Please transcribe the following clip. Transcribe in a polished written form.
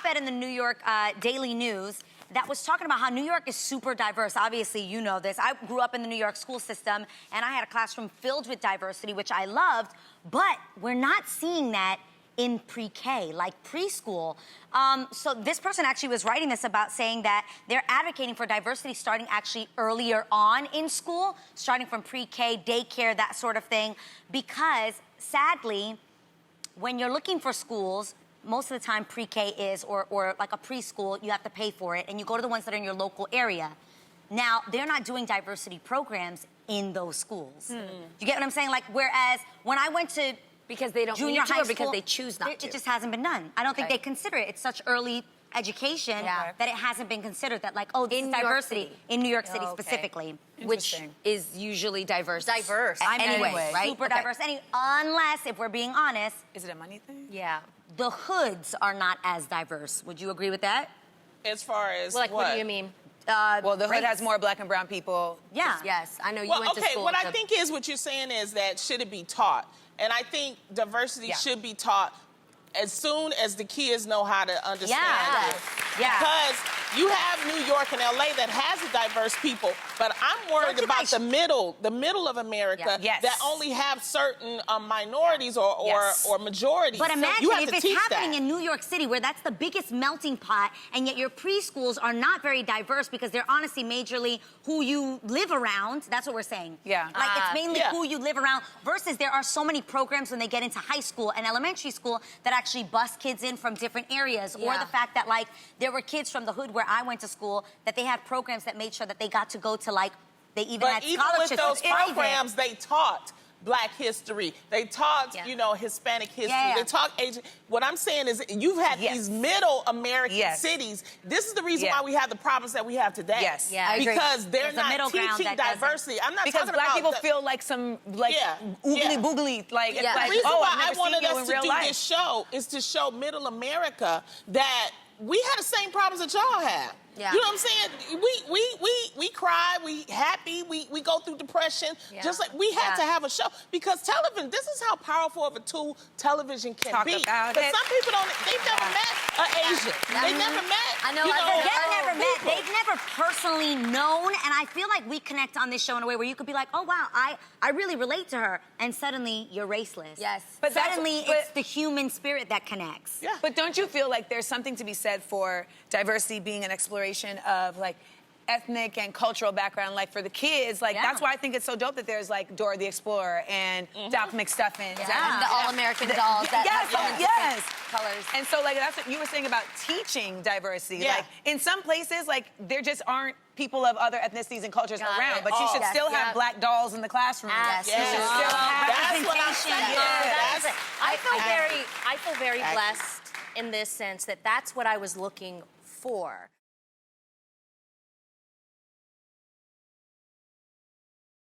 op-ed in the New York Daily News that was talking about how New York is super diverse. Obviously, you know this. I grew up in the New York school system, and I had a classroom filled with diversity, which I loved, but we're not seeing that in pre-K, like preschool. So this person actually was writing this about saying that they're advocating for diversity starting actually earlier on in school, starting from pre-K, daycare, that sort of thing, because sadly, when you're looking for schools, most of the time pre-K is, or like a preschool, you have to pay for it, and you go to the ones that are in your local area. Now, they're not doing diversity programs in those schools. You get what I'm saying? Like, whereas when I went to because they don't junior need to, high or because school, they choose not to? It just hasn't been done. I don't think they consider it. It's such early education that it hasn't been considered that, like, oh, this is diversity in New York City specifically. Which is usually diverse. Anyway, right? Super diverse. Unless, if we're being honest. Is it a money thing? Yeah. The hoods are not as diverse. Would you agree with that? As far as Like, what do you mean? Well, the hood has more black and brown people. Yeah. Yes, I know you Well, went to okay, school. what I think is what you're saying is that should it be taught? And I think diversity should be taught as soon as the kids know how to understand it. Because you have New York and LA that has a diverse people, but I'm worried about the middle of America that only have certain minorities or majorities. But imagine so if it's happening in New York City, where that's the biggest melting pot, and yet your preschools are not very diverse because they're honestly majorly who you live around. That's what we're saying. Yeah. Like, it's mainly who you live around, versus there are so many programs when they get into high school and elementary school that actually bus kids in from different areas, or the fact that, like, there were kids from the hood where I went to school that they had programs that made sure that they got to go to, like, they even had scholarships. But even with those programs, they taught Black history. They taught, you know, Hispanic history. They taught Asian. What I'm saying is you've had these middle American cities. This is the reason why we have the problems that we have today. Yes. Yeah, I agree. Because they're There's a middle not ground teaching that diversity. I'm not because talking black about people feel like some, like, oogly boogly. Like, it's like, the reason oh, why I've I never wanted seen you us in to real do life. this show is to show middle America that we had the same problems that y'all have. Yeah. You know what I'm saying? We cry, we happy, we go through depression. Just like we had to have a show because television. This is how powerful of a tool television can be. About but it. some people don't. They've never met an Asian. They never met. I know. They've never met. They've never personally known, and I feel like we connect on this show in a way where you could be like, oh wow, I really relate to her, and suddenly you're raceless. Yes. But suddenly it's the human spirit that connects. Yeah. But don't you feel like there's something to be said for diversity being an exploration of, like, ethnic and cultural background, like, for the kids? Like, that's why I think it's so dope that there's, like, Dora the Explorer and Doc McStuffins. And the All-American dolls that have colors. And so, like, that's what you were saying about teaching diversity. Like, in some places, like, there just aren't people of other ethnicities and cultures around, but you should still have black dolls in the classroom. Yes. You should still have That's what I'm saying. I feel very blessed in this sense that that's what I was looking for.